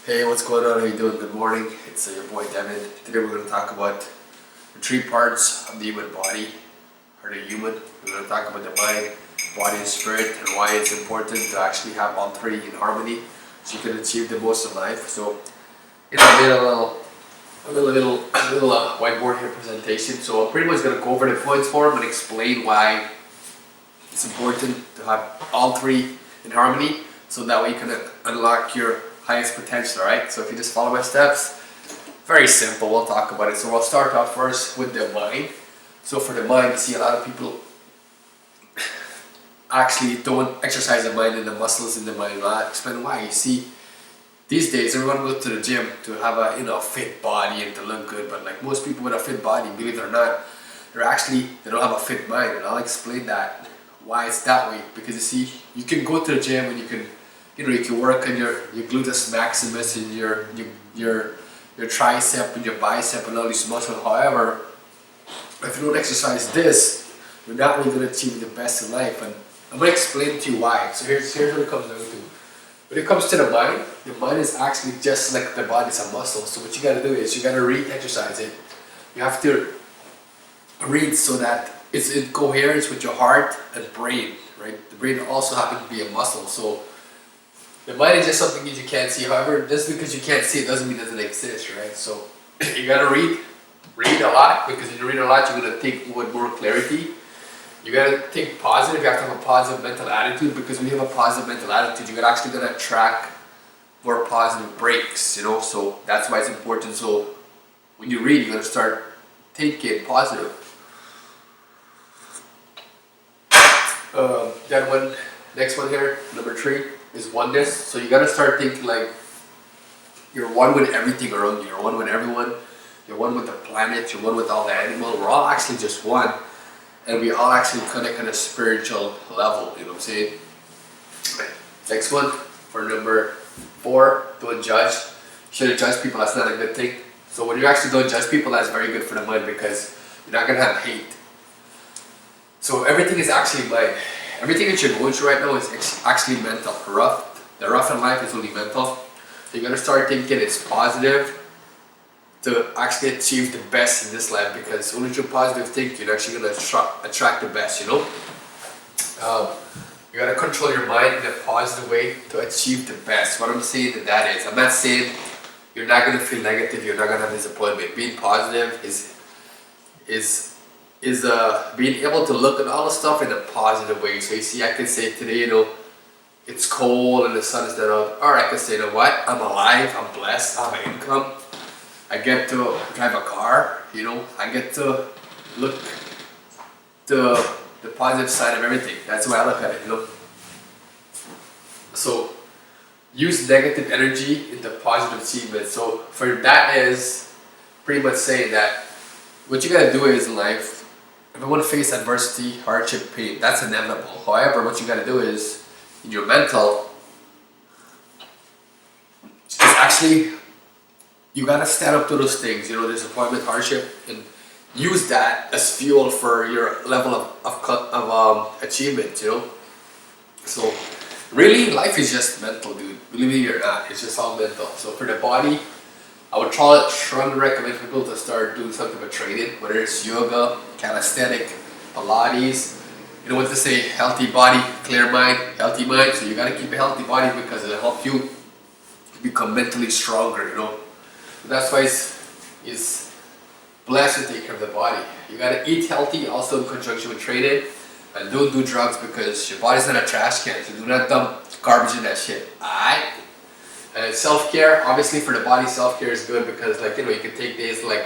Hey, what's going on? How you doing? Good morning. It's your boy Devin. Today we're going to talk about the three parts of the human body, or the human. We're going to talk about the mind, body, and spirit, and why it's important to actually have all three in harmony, so you can achieve the most in life. So, I made a little whiteboard here presentation. So I'm pretty much going to go over the points for them and explain why it's important to have all three in harmony, so that way you can unlock your highest potential, right? So if you just follow my steps, very simple, we'll talk about it. So we'll start off first with the mind. So for the mind, you see a lot of people actually don't exercise the mind and the muscles in the mind. I'll explain why. You see, these days everyone goes to the gym to have a fit body and to look good, but like most people with a fit body, believe it or not, they don't have a fit mind, and I'll explain that why it's that way. Because you see, you can go to the gym and you can work on your gluteus maximus and your tricep and your bicep and all these muscles. However, if you don't exercise this, you're not really going to achieve the best in life. And I'm going to explain to you why. So here's what it comes down to. When it comes to the mind is actually just like the body's a muscle. So what you got to do is you got to re-exercise it. You have to read so that it's in coherence with your heart and brain, right? The brain also happens to be a muscle. So the mind is just something that you can't see. However, just because you can't see it doesn't mean it doesn't exist, right? So you gotta read a lot, because if you read a lot, you're gonna think with more clarity. You gotta think positive. You have to have a positive mental attitude, because when you have a positive mental attitude, you're actually gonna attract more positive breaks. So that's why it's important. So when you read, you're gonna start thinking positive. That one, next one here, number 3 is oneness. So you gotta start thinking like you're one with everything around you. You're one with everyone. You're one with the planet. You're one with all the animals. We're all actually just one, and we all actually connect on a spiritual level. You know what I'm saying? Next one, for number 4, don't judge. You shouldn't judge people. That's not a good thing. So when you actually don't judge people, that's very good for the mind, because you're not gonna have hate. So everything is actually mind. Everything that you're going through right now is actually mental. The rough in life is only mental. So you gotta start thinking it's positive to actually achieve the best in this life, because only through positive thinking you're actually gonna attract the best, You gotta control your mind in a positive way to achieve the best. What I'm saying that is, I'm not saying you're not gonna feel negative, you're not gonna have disappointment. Being positive is being able to look at all the stuff in a positive way. So you see, I can say today, it's cold and the sun is not out. Or I can say, you know what? I'm alive, I'm blessed, I have an income. I get to drive a car, I get to look the positive side of everything. That's the way I look at it, So use negative energy into positive achievement. So for that is pretty much saying that what you gotta do is in life, everyone face adversity, hardship, pain. That's inevitable. However, what you gotta do is, in your mental, is actually, you gotta stand up to those things, disappointment, hardship, and use that as fuel for your level of achievement, So, really, life is just mental, dude. Believe me or not, it's just all mental. So for the body, I would strongly recommend people to start doing something with training, whether it's yoga, calisthenics, Pilates. You know what to say, healthy body, clear mind, healthy mind. So you gotta keep a healthy body, because it'll help you become mentally stronger, That's why it's blessed to take care of the body. You gotta eat healthy, also in conjunction with training, and don't do drugs, because your body's not a trash can, so do not dump garbage in that shit, alright? And self-care, obviously for the body, self-care is good, because you can take days like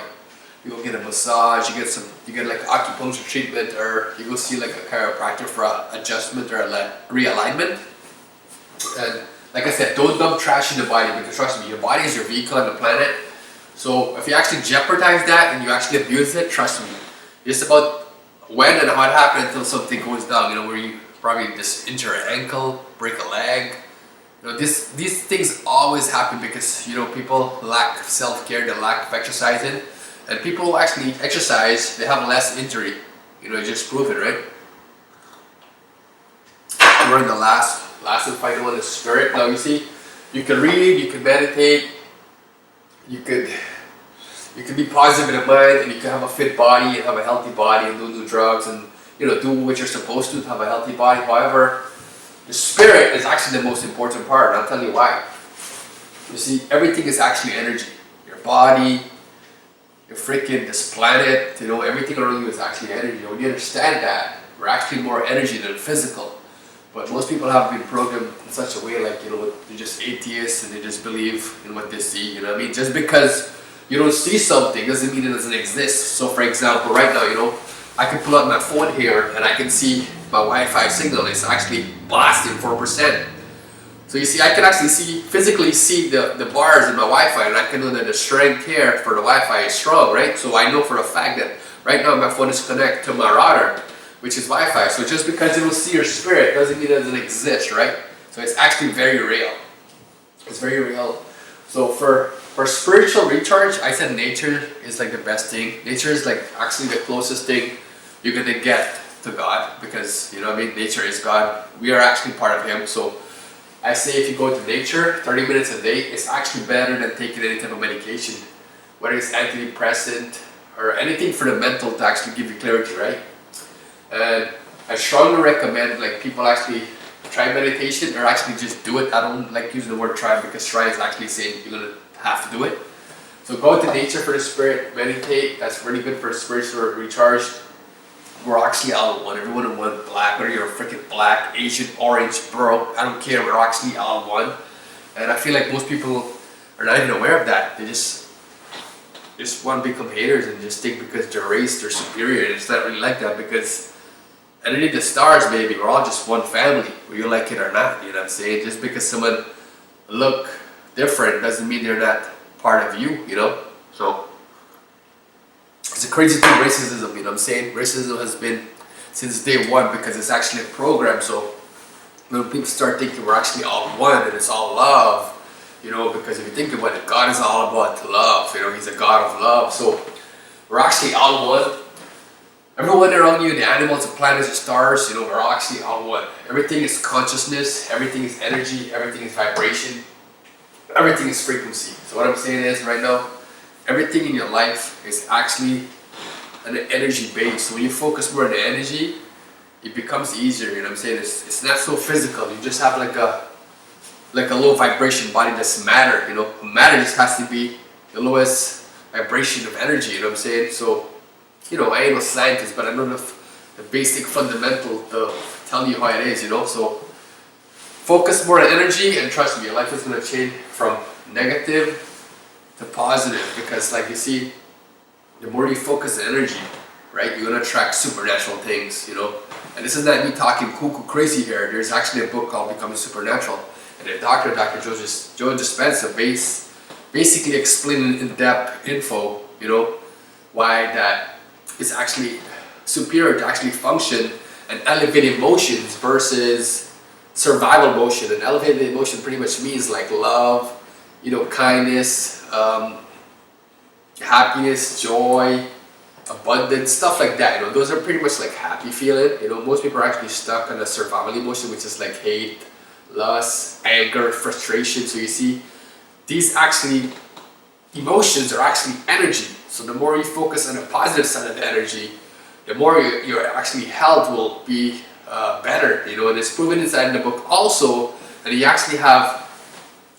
you go get a massage, you get like acupuncture treatment, or you go see like a chiropractor for adjustment or realignment. And like I said, don't dump trash in the body, because trust me, your body is your vehicle on the planet. So if you actually jeopardize that and you actually abuse it, trust me, it's about when and how it happens until something goes down, where you probably just injure an ankle, break a leg. These things always happen because people lack self-care, they lack of exercising, and people who actually exercise, they have less injury. Just prove it, right? We're in the last and final one is spirit. Now you see, You can read, you can meditate, you could be positive in the mind, and you can have a fit body and have a healthy body and don't do drugs and do what you're supposed to have a healthy body. However, the spirit is actually the most important part, and I'll tell you why. You see, everything is actually energy. Your body, your freaking this planet, everything around you is actually energy. When you understand that, we're actually more energy than physical. But most people have been programmed in such a way, like, they're just atheists and they just believe in what they see, you know what I mean? Just because you don't see something doesn't mean it doesn't exist. So for example, right now, I can pull out my phone here and I can see my Wi-Fi signal is actually blasting 4%. So you see, I can actually physically see the bars in my Wi-Fi, and I can know that the strength here for the Wi-Fi is strong, right? So I know for a fact that right now my phone is connected to my router, which is Wi-Fi. So just because you don't see your spirit doesn't mean it doesn't exist, right? So it's actually very real. It's very real. So for spiritual recharge, I said nature is like the best thing. Nature is like actually the closest thing you're gonna get to God, because nature is God. We are actually part of Him. So I say if you go to nature 30 minutes a day, it's actually better than taking any type of medication, whether it's antidepressant or anything for the mental to actually give you clarity, right? And I strongly recommend people actually try meditation or actually just do it. I don't like using the word try because try is actually saying you're gonna have to do it. So go to nature for the spirit, meditate. That's really good for spiritual recharge. We're actually all in one. Everyone in one. Black, whether you're freaking black, Asian, orange, bro, I don't care. We're actually all in one. And I feel like most people are not even aware of that. They just want to become haters and just think because they're race, they're superior. And it's not really like that, because underneath the stars, baby, we're all just one family, whether you like it or not. You know what I'm saying? Just because someone look different doesn't mean they're not part of you. So it's a crazy thing, racism, you know what I'm saying? Racism has been since day one because it's actually a program. So when people start thinking we're actually all one and it's all love, because if you think about it, God is all about love, He's a God of love. So we're actually all one. Everyone around you, the animals, the planets, the stars, we're all actually all one. Everything is consciousness, everything is energy, everything is vibration, everything is frequency. So what I'm saying is right now, everything in your life is actually an energy base. So when you focus more on the energy, it becomes easier, you know what I'm saying? It's not so physical. You just have like a low vibration body that's matter, Matter just has to be the lowest vibration of energy, you know what I'm saying? So, I ain't no scientist, but I know the basic fundamental to tell you how it is, So focus more on energy, and trust me, your life is gonna change from negative to positive, because like you see, the more you focus on energy, right, you're gonna attract supernatural things, And this is not me talking cuckoo crazy here. There's actually a book called Becoming Supernatural, and the Dr. Joe Dispenza basically explaining in depth info, why that is actually superior to actually function and elevated emotions versus survival motion. And elevated emotion pretty much means like love, kindness, happiness, joy, abundance, stuff like that. Those are pretty much like happy feeling. Most people are actually stuck on the survival emotion, which is like hate, lust, anger, frustration. So you see, these actually emotions are actually energy. So the more you focus on the positive side of the energy, the more your actually health will be better. And it's proven inside the book also, and you actually have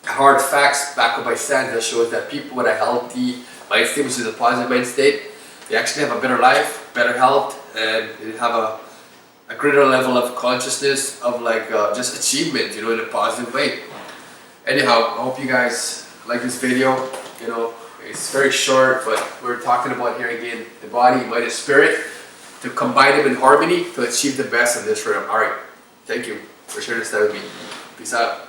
hard facts backed up by science that shows that people with a healthy mind state, which is a positive mind state, they actually have a better life, better health, and they have a greater level of consciousness of just achievement, in a positive way. Anyhow, I hope you guys like this video. It's very short, but we're talking about here again the body, mind, and spirit, to combine them in harmony to achieve the best in this realm. Alright, thank you for sharing this time with me. Peace out.